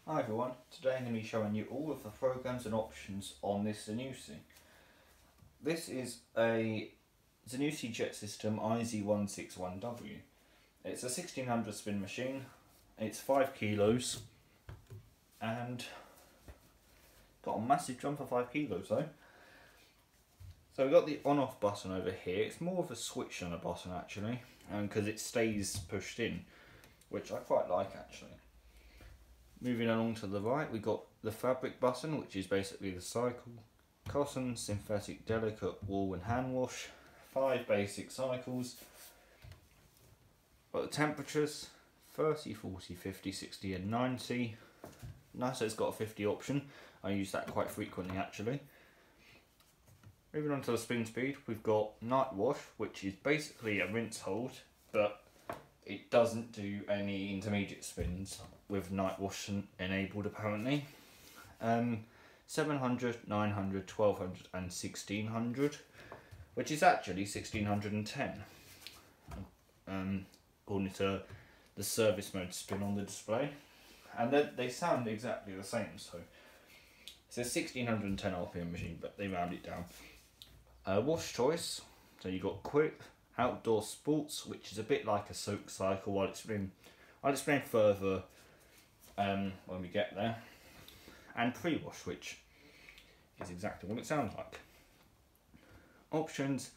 Hi everyone, today I'm going to be showing you all of the programs and options on this zanussi. This is a zanussi jet system IZ161W. It's a 1600 spin machine, it's 5 kilos and got a massive drum for 5 kilos though. So we've got the on off button over here. It's more of a switch than a button actually, because it stays pushed in, which I quite like actually. Moving along to the right, we've got the fabric button, which is basically the cycle, cotton, synthetic, delicate, wool and hand wash, 5 basic cycles. Got the temperatures, 30, 40, 50, 60 and 90. Nice that it's got a 50 option, I use that quite frequently actually. Moving on to the spin speed, we've got night wash, which is basically a rinse hold, but it doesn't do any intermediate spins with night wash enabled apparently. 700, 900, 1200 and 1600, which is actually 1610 according to the service mode spin on the display, and they sound exactly the same. So it's a 1610 RPM machine, but they round it down. Wash choice, so you've got quick, outdoor sports, which is a bit like a soak cycle. I'll explain further when we get there, and pre-wash, which is exactly what it sounds like. Options,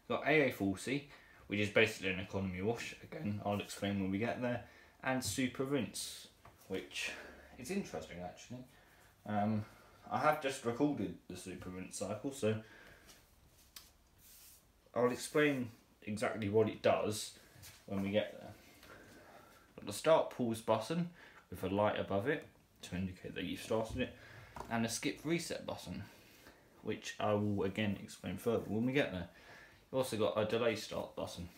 got AA40, which is basically an economy wash, again I'll explain when we get there, and super rinse, which is interesting actually. I have just recorded the super rinse cycle, so I'll explain exactly what it does when we get there. Got the start pause button with a light above it to indicate that you've started it, and a skip reset button, which I will again explain further when we get there. You've also got a delay start button,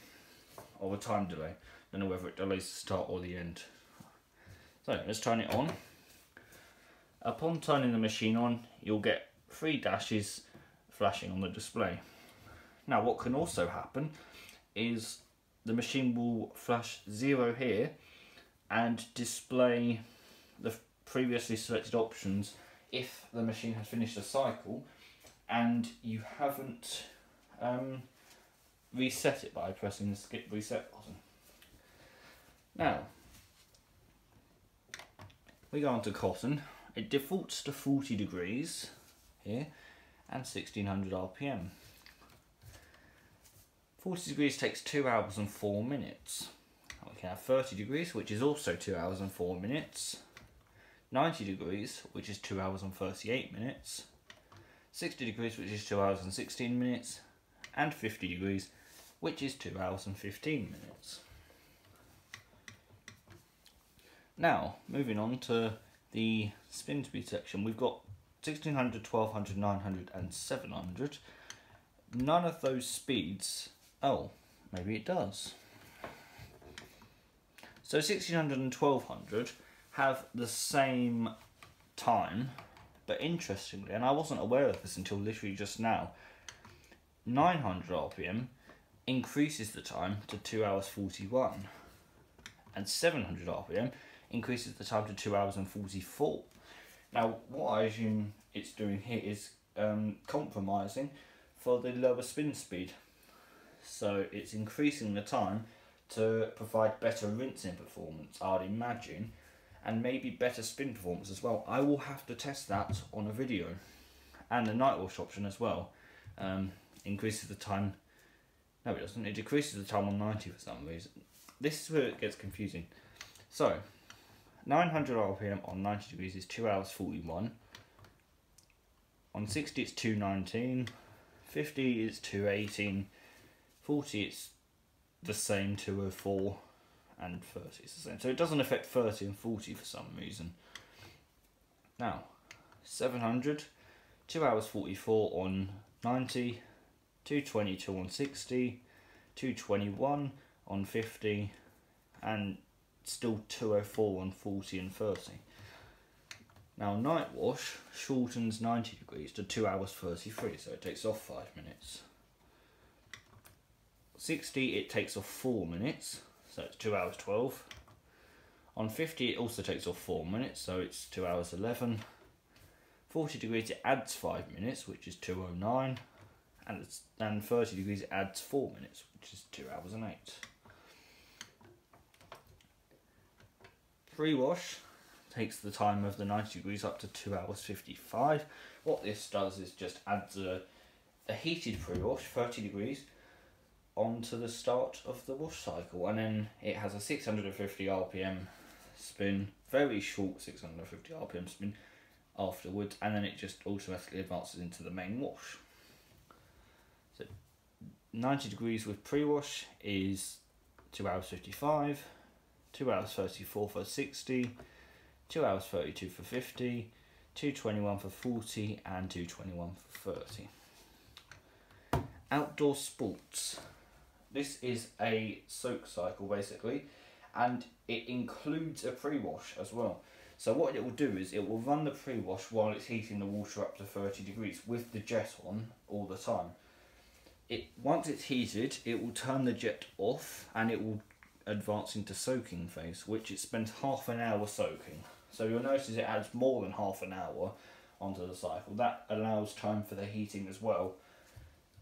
or a time delay. Don't know whether it delays the start or the end. So let's turn it on. Upon turning the machine on, you'll get 3 dashes flashing on the display. Now what can also happen is the machine will flash 0 here and display the previously selected options if the machine has finished a cycle and you haven't reset it by pressing the skip reset button. Now we go on to cotton. It defaults to 40 degrees here and 1600 RPM. 40 degrees takes 2 hours and 4 minutes. We can have 30 degrees, which is also 2 hours and 4 minutes. 90 degrees, which is 2 hours and 38 minutes. 60 degrees, which is 2 hours and 16 minutes. And 50 degrees, which is 2 hours and 15 minutes. Now, moving on to the spin speed section, we've got 1600, 1200, 900 and 700. None of those speeds, oh, maybe it does. So 1600 and 1200 have the same time, but interestingly, and I wasn't aware of this until literally just now, 900 RPM increases the time to 2 hours 41, and 700 RPM increases the time to 2 hours and 44. Now, what I assume it's doing here is compromising for the lower spin speed. So it's increasing the time to provide better rinsing performance, I'd imagine, and maybe better spin performance as well. I will have to test that on a video. And the night wash option as well increases the time. No, it doesn't. It decreases the time on 90 for some reason. This is where it gets confusing. So 900 RPM on 90 degrees is 2 hours 41. On 60 it's 2:19. 50 is 2:18. 40 it's the same, 2:04, and 30 is the same. So it doesn't affect 30 and 40 for some reason. Now 700, 2 hours 44 on 90, 2:22 on 60, 2:21 on 50, and still 2:04 on 40 and 30. Now night wash shortens 90 degrees to 2 hours 33, so it takes off 5 minutes. 60 it takes off 4 minutes, so it's 2 hours 12. On 50 it also takes off 4 minutes, so it's 2 hours 11. 40 degrees it adds 5 minutes, which is 2:09. And 30 degrees it adds 4 minutes, which is 2 hours and 8. Pre-wash takes the time of the 90 degrees up to 2 hours 55. What this does is just adds a heated pre-wash, 30 degrees, onto the start of the wash cycle, and then it has a 650 RPM spin, very short 650 RPM spin afterwards, and then it just automatically advances into the main wash. So 90 degrees with pre-wash is 2 hours 55, 2 hours 34 for 60, 2 hours 32 for 50, 2:21 for 40, and 2:21 for 30. Outdoor sports. This is a soak cycle basically, and it includes a pre-wash as well. So what it will do is it will run the pre-wash while it's heating the water up to 30 degrees with the jet on all the time. Once it's heated, it will turn the jet off and it will advance into soaking phase, which it spends half an hour soaking. So you'll notice it adds more than half an hour onto the cycle. That allows time for the heating as well.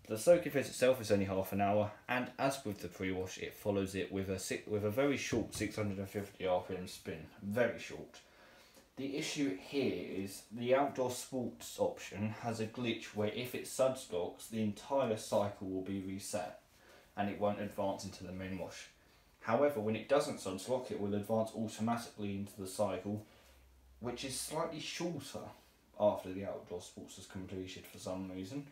The soaking phase itself is only half an hour, and as with the pre-wash, it follows it with a very short 650 RPM spin, very short. The issue here is the outdoor sports option has a glitch where if it sudslocks, the entire cycle will be reset and it won't advance into the main wash. However, when it doesn't sudslock, it will advance automatically into the cycle, which is slightly shorter after the outdoor sports is completed for some reason.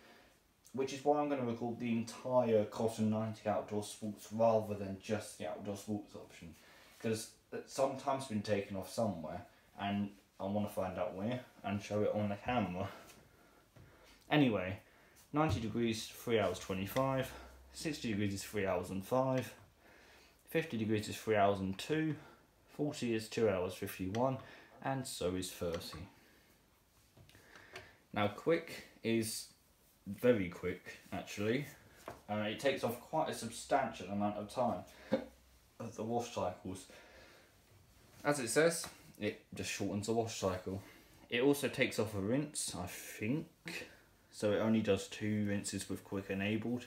Which is why I'm going to record the entire Cotton 90 outdoor sports rather than just the outdoor sports option, because some time's been taken off somewhere and I want to find out where and show it on the camera. Anyway, 90 degrees 3 hours 25, 60 degrees is 3 hours and 5, 50 degrees is 3 hours and 2, 40 is 2 hours 51, and so is 30. Now quick is very quick actually. It takes off quite a substantial amount of time of the wash cycles. As it says, it just shortens the wash cycle. It also takes off a rinse, I think, so it only does 2 rinses with quick enabled,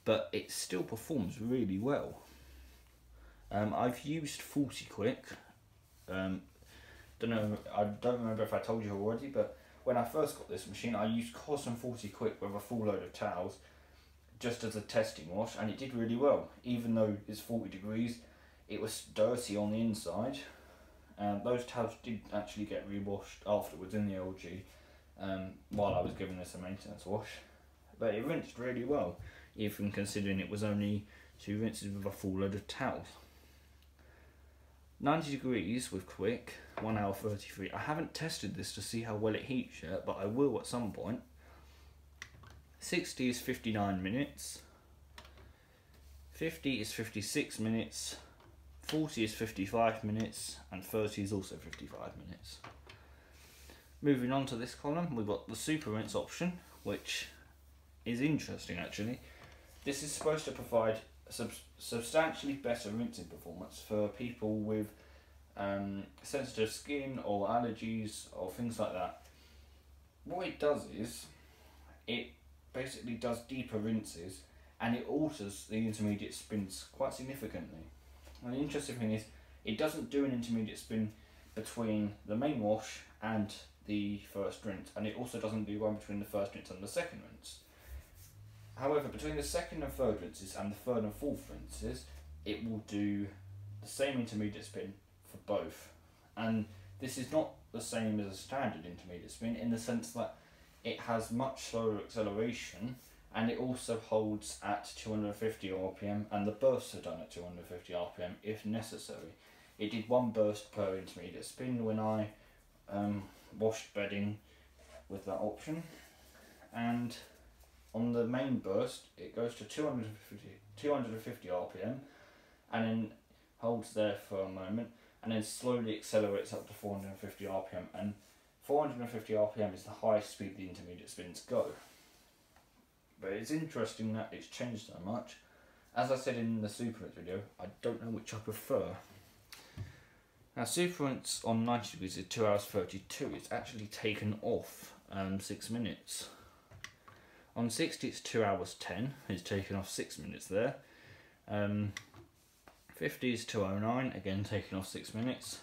but it still performs really well. I've used 40 quick. I don't remember if I told you already, but when I first got this machine, I used Cosm 40 quick with a full load of towels just as a testing wash, and it did really well. Even though it's 40 degrees, it was dirty on the inside. Those towels did actually get re-washed afterwards in the LG while I was giving this a maintenance wash. But it rinsed really well, even considering it was only 2 rinses with a full load of towels. 90 degrees with quick, 1 hour 33. I haven't tested this to see how well it heats yet, but I will at some point. 60 is 59 minutes. 50 is 56 minutes. 40 is 55 minutes. And 30 is also 55 minutes. Moving on to this column, we've got the super rinse option, which is interesting actually. This is supposed to provide substantially better rinsing performance for people with sensitive skin or allergies or things like that. What it does is it basically does deeper rinses and it alters the intermediate spins quite significantly. And the interesting thing is it doesn't do an intermediate spin between the main wash and the first rinse, and it also doesn't do one between the first rinse and the second rinse. However, between the second and third rinses and the third and fourth rinses, it will do the same intermediate spin for both. And this is not the same as a standard intermediate spin in the sense that it has much slower acceleration and it also holds at 250 RPM, and the bursts are done at 250 RPM if necessary. It did 1 burst per intermediate spin when I washed bedding with that option, and on the main burst it goes to 250 RPM and then holds there for a moment and then slowly accelerates up to 450 RPM, and 450 RPM is the highest speed the intermediate spins go. But it's interesting that it's changed so much. As I said in the super rinse video, I don't know which I prefer. Now super rinse on 90 degrees is 2 hours 32. It's actually taken off 6 minutes. On 60 it's 2 hours 10. It's taken off 6 minutes there. 50 is 209, again taken off 6 minutes.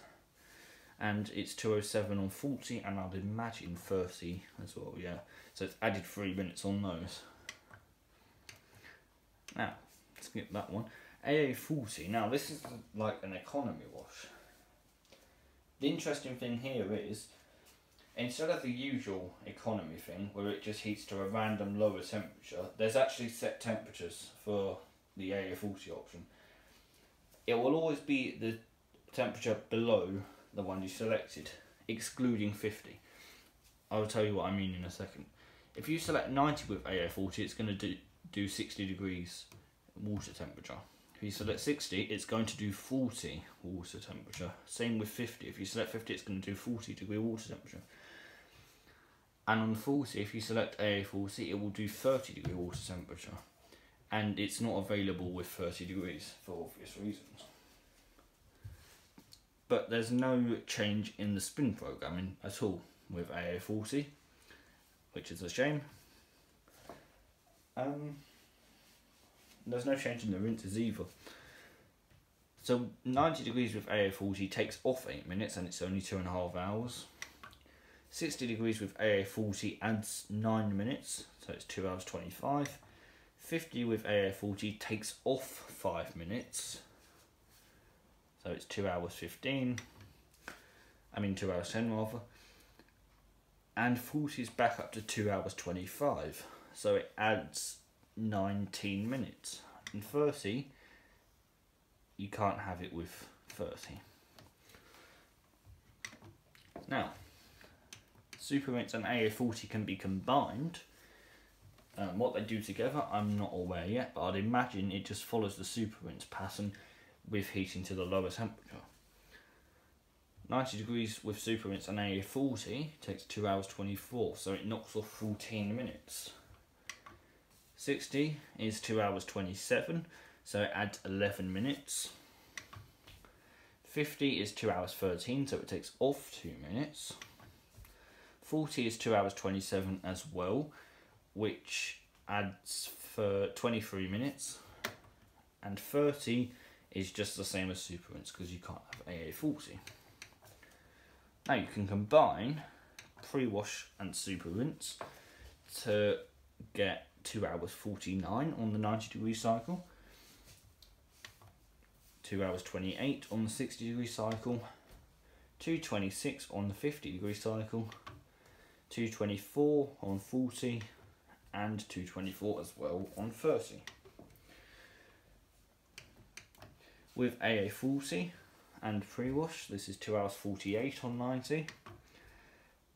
And it's 207 on 40, and I'd imagine 30 as well, yeah. So it's added 3 minutes on those. Now, skip that one. AA40, now this is like an economy wash. The interesting thing here is, instead of the usual economy thing, where it just heats to a random lower temperature, there's actually set temperatures for the AA40 option. It will always be the temperature below the one you selected, excluding 50. I'll tell you what I mean in a second. If you select 90 with AA40, it's going to do 60 degrees water temperature. If you select 60, it's going to do 40 water temperature. Same with 50. If you select 50, it's going to do 40 degree water temperature. And on 40, if you select AA40, it will do 30 degree water temperature. And it's not available with 30 degrees for obvious reasons. But there's no change in the spin programming at all with AA40, which is a shame. There's no change in the rinses either. So 90 degrees with AA40 takes off 8 minutes and it's only 2.5 hours. 60 degrees with AA40 adds 9 minutes, so it's 2 hours 25. 50 with AA40 takes off 5 minutes, so it's 2 hours 15. 2 hours 10 rather. And 40 is back up to 2 hours 25, so it adds 19 minutes. And 30, you can't have it with 30. Now, super rinse and AA40 can be combined. What they do together, I'm not aware yet, but I'd imagine it just follows the super rinse pattern with heating to the lower temperature. 90 degrees with super rinse and AA40 takes 2 hours 24, so it knocks off 14 minutes. 60 is 2 hours 27, so it adds 11 minutes. 50 is 2 hours 13, so it takes off 2 minutes. 40 is 2 hours 27 as well, which adds for 23 minutes. And 30 is just the same as super rinse because you can't have AA40. Now you can combine pre-wash and super rinse to get 2 hours 49 on the 90 degree cycle, 2 hours 28 on the 60 degree cycle, 226 on the 50 degree cycle, 224 on 40, and 224 as well on 30. With AA40 and pre-wash, this is 2 hours 48 on 90,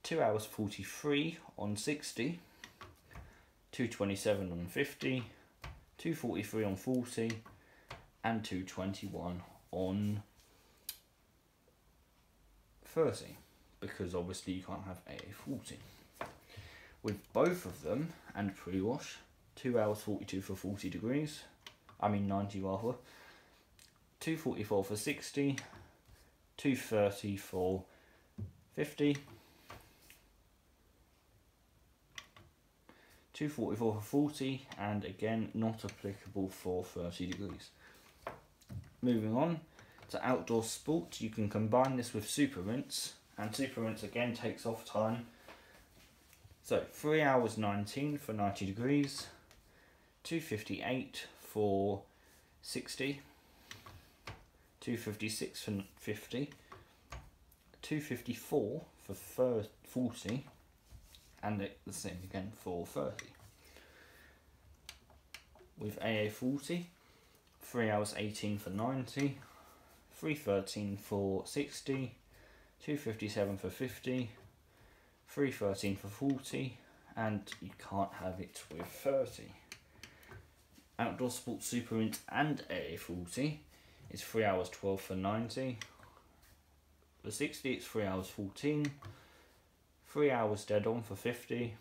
2 hours 43 on 60, 227 on 50, 243 on 40, and 221 on 30, because obviously you can't have AA40. With both of them and pre-wash, 2 hours 42 for 40 degrees, 90 rather, 244 for 60, 230 for 50, 244 for 40, and again not applicable for 30 degrees. Moving on to outdoor sports, you can combine this with super rinse, and super rinse again takes off time. So 3 hours 19 for 90 degrees, 258 for 60, 256 for 50, 254 for 40, and the same again for 30. With AA40, 3 hours 18 for 90, 313 for 60, 257 for 50, 313 for 40, and you can't have it with 30. Outdoor sports super rinse and AA40 is 3 hours 12 for 90. For 60 it's 3 hours 14, 3 hours dead on for 50.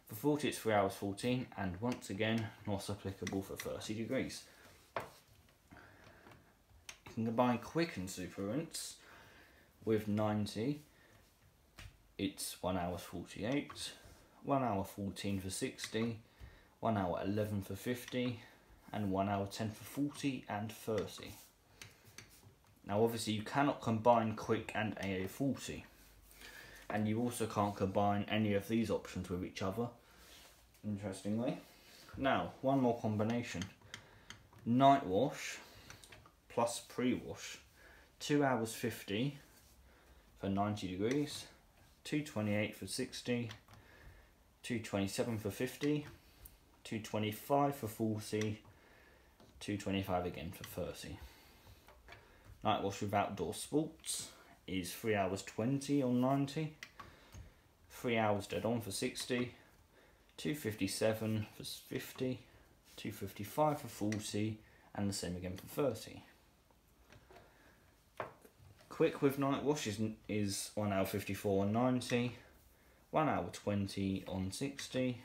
For 40 it's 3 hours 14, and once again not applicable for 30 degrees. You can combine quick and super rinse. With 90, it's 1 hour 48, 1 hour 14 for 60, 1 hour 11 for 50, and 1 hour 10 for 40 and 30. Now obviously you cannot combine quick and AA40, and you also can't combine any of these options with each other, interestingly. Now, one more combination. Night wash plus pre-wash, 2 hours 50 for 90 degrees, 228 for 60, 227 for 50, 225 for 40, 225 again for 30. Night wash with outdoor sports is 3 hours 20 on 90, 3 hours dead on for 60, 257 for 50, 255 for 40, and the same again for 30. Quick with night wash is 1 hour 54 on 90, 1 hour 20 on 60,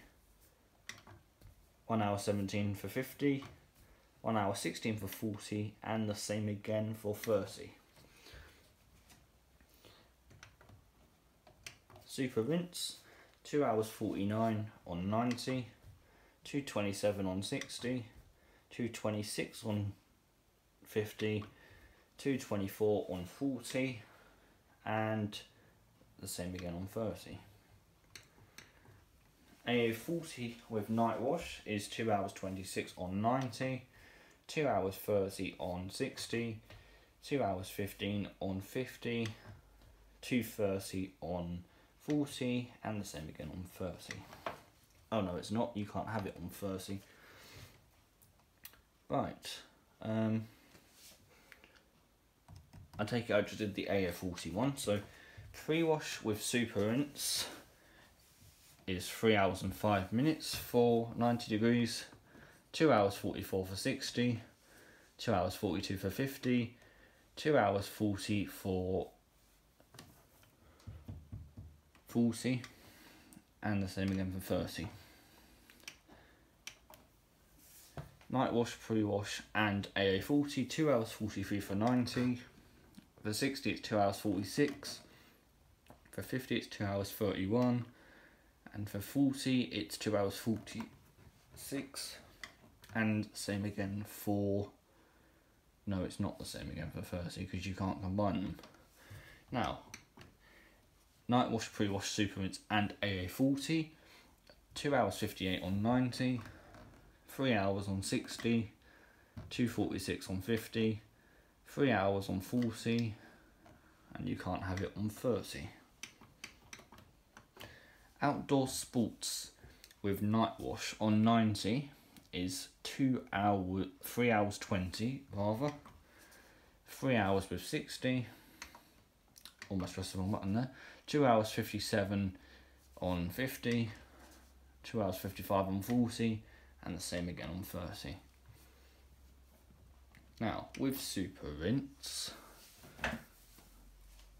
1 hour 17 for 50, 1 hour 16 for 40, and the same again for 30. Super rinse, 2 hours 49 on 90, 227 on 60, 226 on 50, 224 on 40, and the same again on 30. AA40 with night wash is 2 hours 26 on 90, 2 hours 30 on 60, 2 hours 15 on 50, 230 on 40, and the same again on 30. Oh no, it's not, you can't have it on 30. Right, I take it I just did the AA40 one. So pre-wash with super rinse is 3 hours and 5 minutes for 90 degrees, 2 hours 44 for 60, 2 hours 42 for 50, 2 hours 40 for 40, and the same again for 30. Night wash, pre-wash and AA40, 2 hours 43 for 90, for 60 it's 2 hours 46, for 50 it's 2 hours 31, and for 40 it's 2 hours 46, and same again for, no it's not the same again for 30 because you can't combine them. Now, night wash, pre-wash, super rinse and AA40, 2 hours 58 on 90, 3 hours on 60, 246 on 50, 3 hours on 40, and you can't have it on 30. Outdoor sports with night wash on 90 is 3 hours 20 rather, 3 hours with 60, almost pressed the wrong button there, 2 hours 57 on 50, 2 hours 55 on 40, and the same again on 30. Now, with super rinse,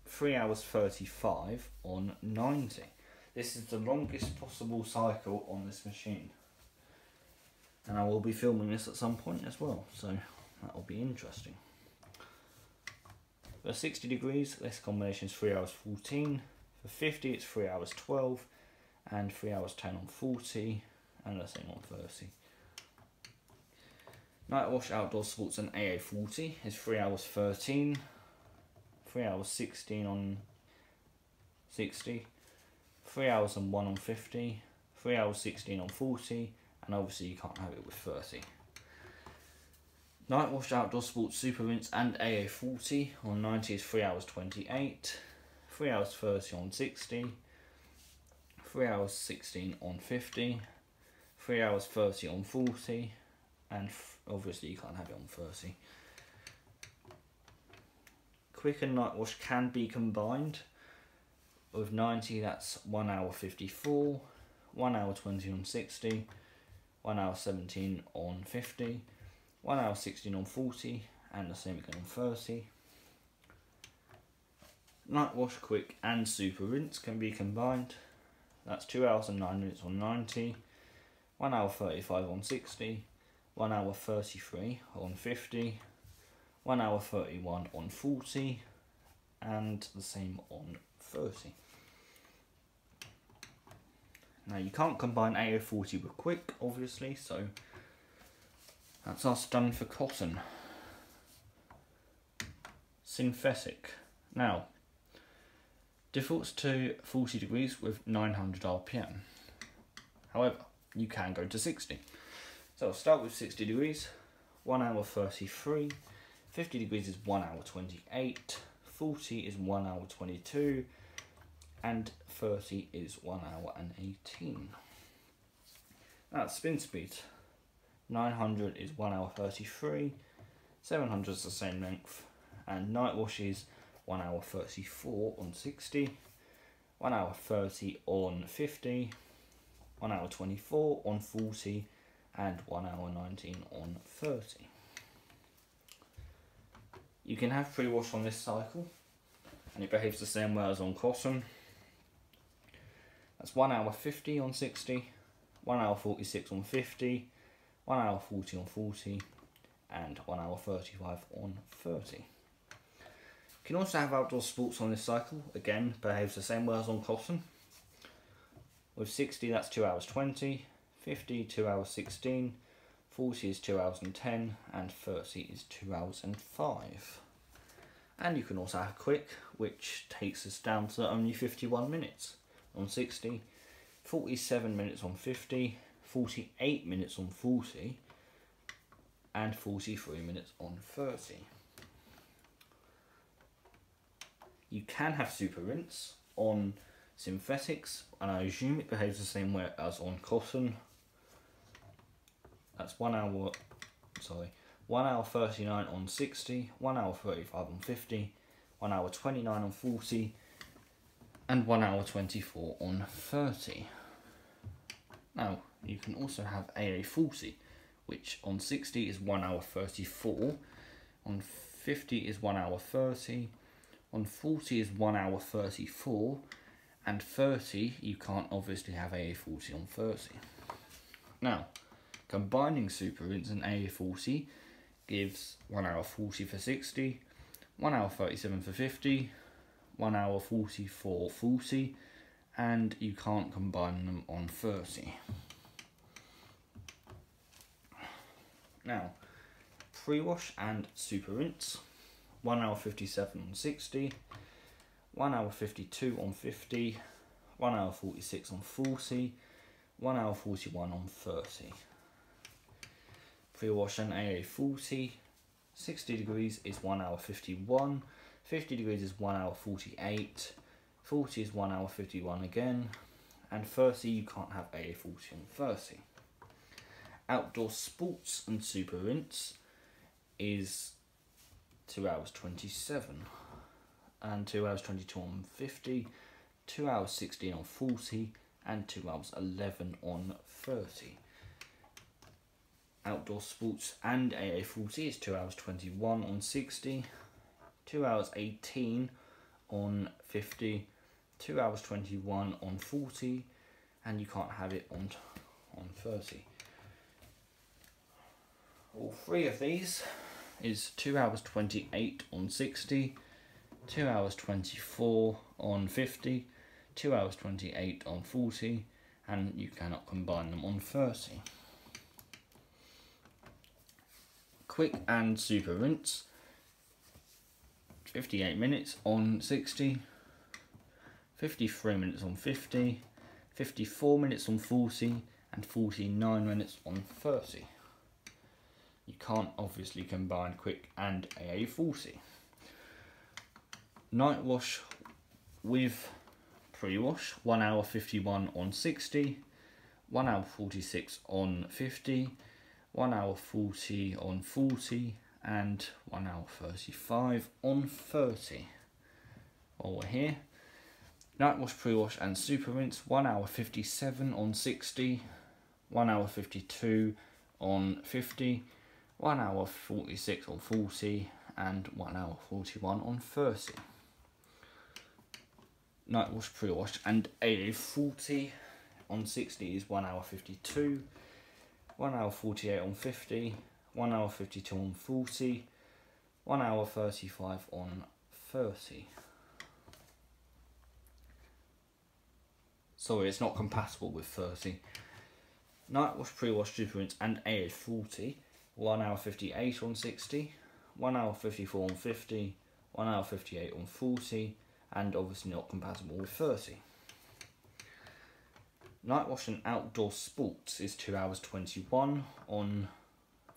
3 hours 35 on 90. This is the longest possible cycle on this machine. And I will be filming this at some point as well, so that will be interesting. For 60 degrees, this combination is 3 hours 14. For 50, it's 3 hours 12, and 3 hours 10 on 40, and the same on 30. Night wash, outdoor sports and AA40 is 3 hours 13, 3 hours 16 on 60, 3 hours and 1 on 50, 3 hours 16 on 40, and obviously you can't have it with 30. Night wash, outdoor sports, super rinse and AA40 on 90 is 3 hours 28, 3 hours 30 on 60, 3 hours 16 on 50, 3 hours 30 on 40, and obviously you can't have it on 30. Quick and night wash can be combined. With 90, that's 1 hour 54, 1 hour 20 on 60, 1 hour 17 on 50, 1 hour 16 on 40, and the same again on 30. Night wash, quick and super rinse can be combined. That's 2 hours and 9 minutes on 90, 1 hour 35 on 60, 1 hour 33 on 50, 1 hour 31 on 40, and the same on 30. Now you can't combine AA40 with quick, obviously, so that's us done for cotton. Synthetic. Now, defaults to 40 degrees with 900 RPM. However, you can go to 60. So I'll start with 60 degrees, 1 hour 33, 50 degrees is 1 hour 28, 40 is 1 hour 22, and 30 is 1 hour and 18. Now spin speed, 900 is 1 hour 33, 700 is the same length, and night wash is 1 hour 34 on 60, 1 hour 30 on 50, 1 hour 24 on 40, and 1 hour 19 on 30. You can have pre-wash on this cycle, and it behaves the same way as on cotton. That's 1 hour 50 on 60, 1 hour 46 on 50, 1 hour 40 on 40, and 1 hour 35 on 30. You can also have outdoor sports on this cycle, again behaves the same way as on cotton. With 60 that's 2 hours 20, 50 2 hours 16, 40 is 2 hours and 10, and 30 is 2 hours and 5. And you can also have quick, which takes us down to only 51 minutes on 60, 47 minutes on 50, 48 minutes on 40, and 43 minutes on 30. You can have super rinse on synthetics, and I assume it behaves the same way as on cotton. That's 1 hour 39 on 60, 1 hour 35 on 50, 1 hour 29 on 40, and 1 hour 24 on 30. Now, you can also have AA40, which on 60 is 1 hour 34, on 50 is 1 hour 30, on 40 is 1 hour 34, and 30 you can't obviously have AA40 on 30. Now, combining super rinse and AA40 gives 1 hour 40 for 60, 1 hour 37 for 50, 1 hour 40 for 40, and you can't combine them on 30. Now, pre-wash and super rinse, 1 hour 57 on 60, 1 hour 52 on 50, 1 hour 46 on 40, 1 hour 41 on 30. Pre-wash and AA40, 60 degrees is 1 hour 51, 50 degrees is 1 hour 48, 40 is 1 hour 51 again, and 30 you can't have AA40 on 30. Outdoor sports and super rinse is 2 hours 27, and 2 hours 22 on 50, 2 hours 16 on 40, and 2 hours 11 on 30. Outdoor sports and AA40 is 2 hours 21 on 60, 2 hours 18 on 50, 2 hours 21 on 40, and you can't have it on 30. All three of these is 2 hours 28 on 60, 2 hours 24 on 50, 2 hours 28 on 40, and you cannot combine them on 30. Quick and super rinse, 58 minutes on 60, 53 minutes on 50, 54 minutes on 40, and 49 minutes on 30. You can't obviously combine quick and AA40. Night wash with pre-wash, 1 hour 51 on 60, 1 hour 46 on 50, 1 hour 40 on 40, and 1 hour 35 on 30. While we're here, night wash, pre-wash and super rinse, 1 hour 57 on 60, 1 hour 52 on 50, 1 hour 46 on 40, and 1 hour 41 on 30. Night wash, pre-wash and AA40 on 60 is 1 hour 52, 1 hour 48 on 50, 1 hour 52 on 40, 1 hour 35 on 30. Sorry, it's not compatible with 30. Night wash, pre-wash, super rinse and AA40. 1 hour 58 on 60. 1 hour 54 on 50. 1 hour 58 on 40. And obviously not compatible with 30. Night wash and outdoor sports is 2 hours 21 on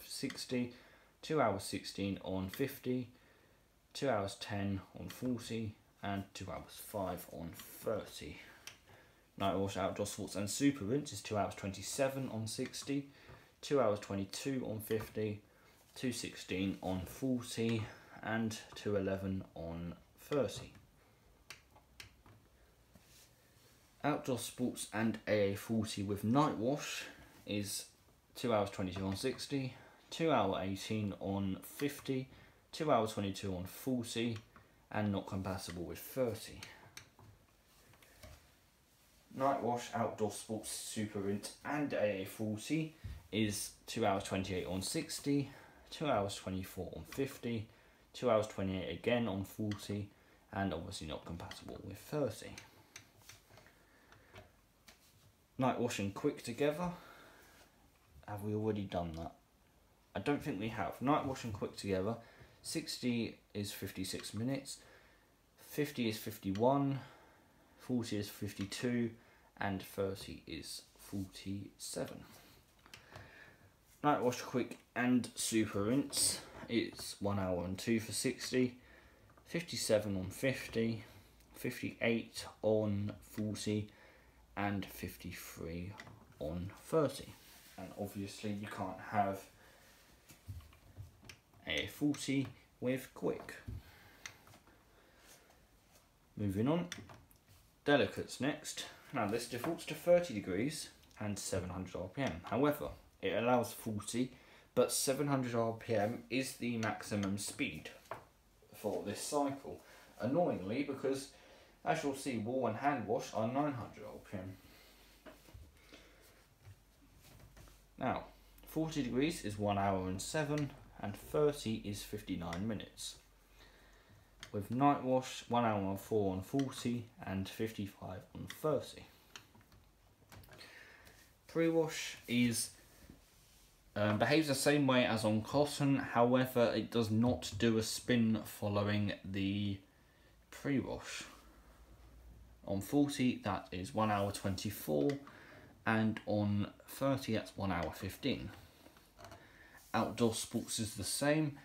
60. 2 hours 16 on 50. 2 hours 10 on 40. And 2 hours 5 on 30. Night wash, outdoor sports and super rinse is 2 hours 27 on 60, 2 hours 22 on 50, 2:16 on 40 and 2:11 on 30. Outdoor sports and AA40 with night wash is 2 hours 22 on 60, 2 hour 18 on 50, 2 hours 22 on 40 and not compatible with 30. Night wash, outdoor sports, super rinse and AA40 is 2 hours 28 on 60, 2 hours 24 on 50, 2 hours 28 again on 40 and obviously not compatible with 30. Night wash and quick together, have we already done that? I don't think we have. Night wash and quick together, 60 is 56 minutes, 50 is 51, 40 is 52 and 30 is 47. Night wash, quick and super rinse, it's 1 hour and 2 for 60, 57 on 50, 58 on 40 and 53 on 30. And obviously you can't have a 40 with quick. Moving on. Delicates next. Now this defaults to 30 degrees and 700 RPM. However, it allows 40, but 700 RPM is the maximum speed for this cycle. Annoyingly, because as you'll see, wool and hand wash are 900 RPM. Now, 40 degrees is 1 hour and 7, and 30 is 59 minutes. With night wash, 1 hour and 4 on 40 and 55 on 30. Pre-wash is behaves the same way as on cotton, however it does not do a spin following the pre-wash. On 40 that is 1 hour 24 and on 30 that's 1 hour 15. Outdoor sports is the same.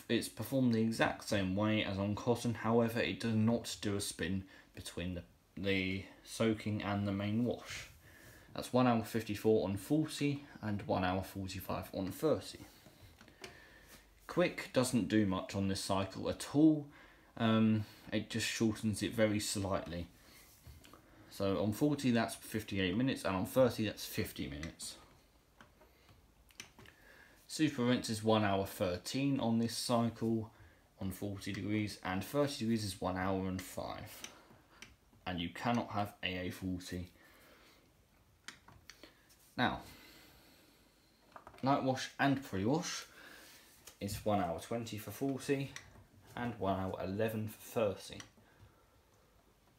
It's performed the exact same way as on cotton, however it does not do a spin between the soaking and the main wash. That's 1 hour 54 on 40 and 1 hour 45 on 30. Quick doesn't do much on this cycle at all, it just shortens it very slightly. So on 40 that's 58 minutes and on 30 that's 50 minutes. Super rinse is 1 hour 13 on this cycle on 40 degrees and 30 degrees is 1 hour and 5. And you cannot have AA40. Now, night wash and pre-wash is 1 hour 20 for 40 and 1 hour 11 for 30.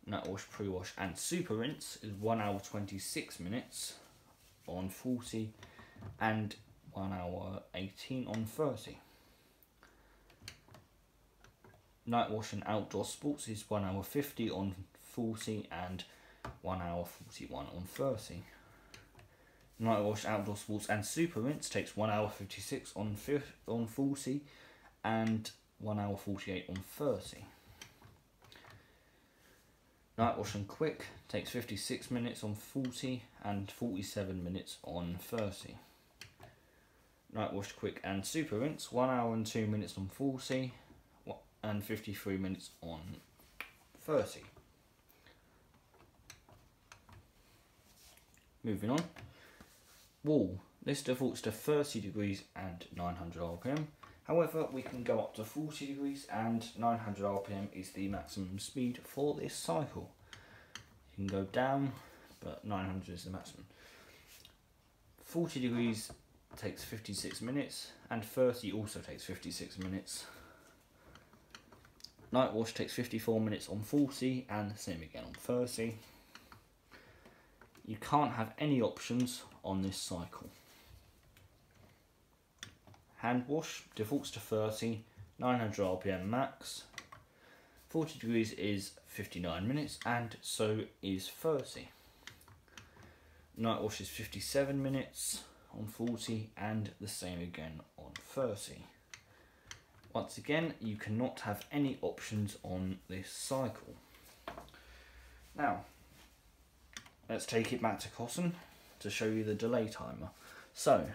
Night wash, pre-wash and super rinse is 1 hour 26 minutes on 40 and 1 hour 18 on 30. Night wash and outdoor sports is 1 hour 50 on 40 and 1 hour 41 on 30. Night wash, outdoor sports and super rinse takes 1 hour 56 on 40 and 1 hour 48 on 30. Night wash and quick takes 56 minutes on 40 and 47 minutes on 30. Night wash, quick and super rinse 1 hour and 2 minutes on 40 and 53 minutes on 30. Moving on. Wool. This defaults to 30 degrees and 900 RPM. However, we can go up to 40 degrees and 900 RPM is the maximum speed for this cycle. You can go down, but 900 is the maximum. 40 degrees takes 56 minutes and 30 also takes 56 minutes. Night wash takes 54 minutes on 40 and the same again on 30. You can't have any options on this cycle. Hand wash defaults to 30, 900 RPM max. 40 degrees is 59 minutes and so is 30. Night wash is 57 minutes on 40 and the same again on 30. Once again, you cannot have any options on this cycle. Now, let's take it back to cotton to show you the delay timer. So,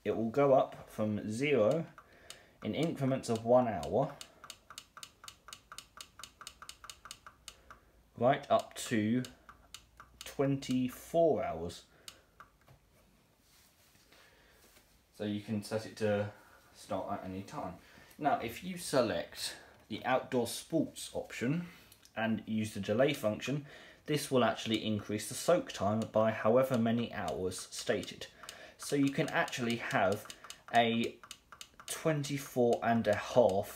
it will go up from 0 in increments of 1 hour, right up to 24 hours. So you can set it to start at any time. Now, if you select the outdoor sports option and use the delay function, this will actually increase the soak time by however many hours stated. So you can actually have a 24.5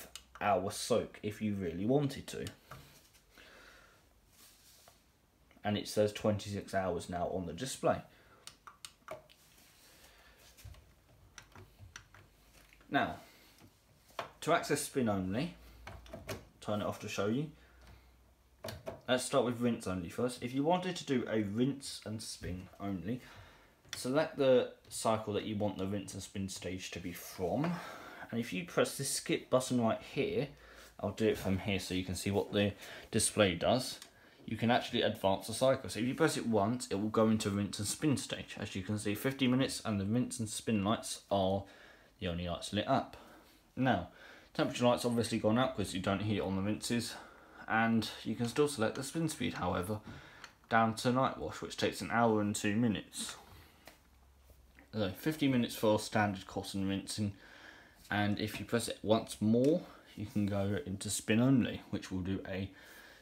hour soak if you really wanted to. And it says 26 hours now on the display. Now, to access spin only, turn it off to show you. Let's start with rinse only first. If you wanted to do a rinse and spin only, select the cycle that you want the rinse and spin stage to be from. And if you press this skip button right here, I'll do it from here so you can see what the display does. You can actually advance the cycle. So if you press it once, it will go into rinse and spin stage. As you can see, 50 minutes and the rinse and spin lights are the only lights lit up. Now, temperature light's obviously gone up because you don't heat on the rinses, and you can still select the spin speed, however, down to night wash, which takes 1 hour and 2 minutes. So 50 minutes for standard cotton rinsing, and if you press it once more, you can go into spin only, which will do a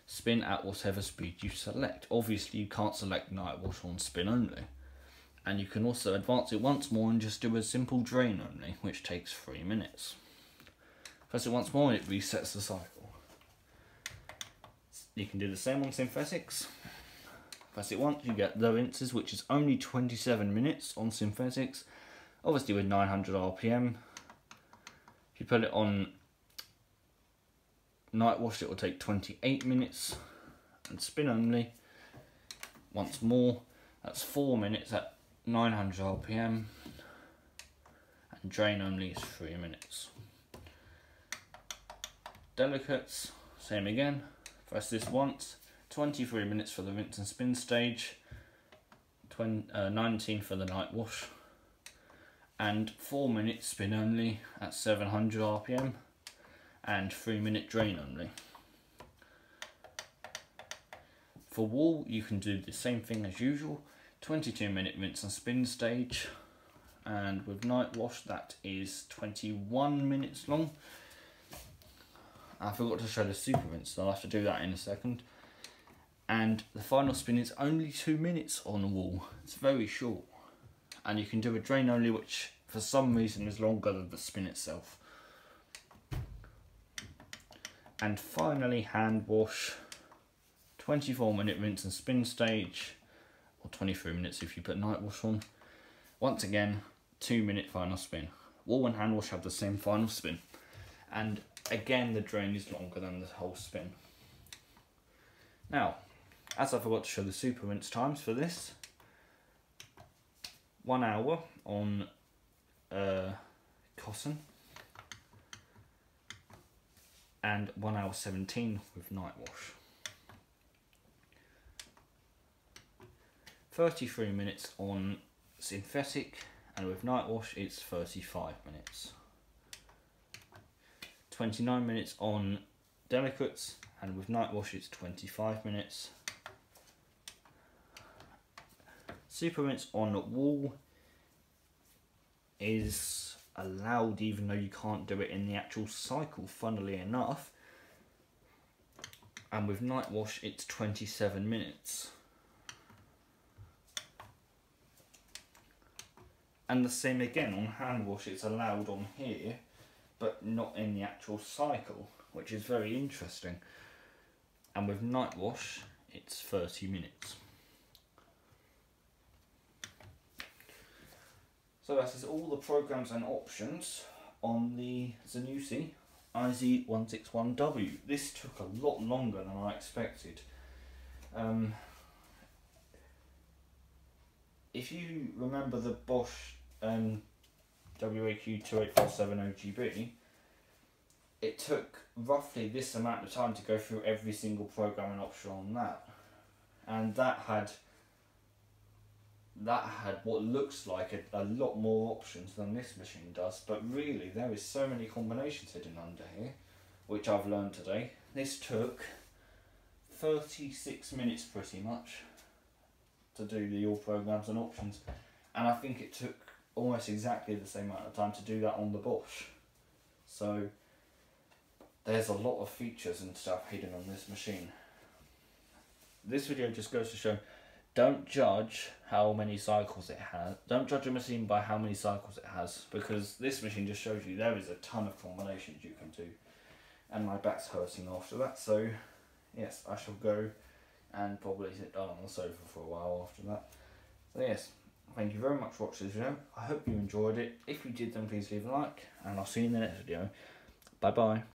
spin at whatever speed you select. Obviously, you can't select night wash on spin only. And you can also advance it once more and just do a simple drain only, which takes 3 minutes. Press it once more and it resets the cycle. You can do the same on synthetics. Press it once, you get the rinses, which is only 27 minutes on synthetics, obviously with 900 RPM. If you put it on night wash, it will take 28 minutes, and spin only, once more, that's 4 minutes at 900 RPM, and drain only is 3 minutes. Delicates, same again, press this once, 23 minutes for the rinse and spin stage, 19 for the night wash, and 4 minutes spin only at 700 RPM, and 3 minute drain only. For wool, you can do the same thing as usual, 22 minute rinse and spin stage, and with night wash that is 21 minutes long. I forgot to show the super rinse, so I'll have to do that in a second. And the final spin is only 2 minutes on wool. It's very short. And you can do a drain only, which for some reason is longer than the spin itself. And finally, hand wash, 24 minute rinse and spin stage, or 23 minutes if you put night wash on. Once again, 2 minute final spin. Wool and hand wash have the same final spin. And again, the drain is longer than the whole spin. Now, as I forgot to show the super rinse times for this, 1 hour on cotton, and 1 hour 17 with night wash. 33 minutes on synthetic, and with night wash it's 35 minutes. 29 minutes on delicates, and with night wash it's 25 minutes. Super rinse on wool is allowed even though you can't do it in the actual cycle, funnily enough. And with night wash it's 27 minutes. And the same again on hand wash, it's allowed on here, but not in the actual cycle. which is very interesting. And with night wash, it's 30 minutes. So that is all the programs and options on the Zanussi IZ161W. This took a lot longer than I expected. If you remember the Bosch WAQ28470GB, it took roughly this amount of time to go through every single program and option on that, and that had what looks like a lot more options than this machine does. But really, there is so many combinations hidden under here, which I've learned today. This took 36 minutes pretty much to do the all programs and options, and I think it took almost exactly the same amount of time to do that on the Bosch. So there's a lot of features and stuff hidden on this machine. This video just goes to show, don't judge how many cycles it has. Don't judge a machine by how many cycles it has, because this machine just shows you there is a ton of combinations you can do. And my back's hurting after that, so yes, I shall go and probably sit down on the sofa for a while after that. So yes, thank you very much for watching this video. I hope you enjoyed it. If you did, then please leave a like, and I'll see you in the next video. Bye bye.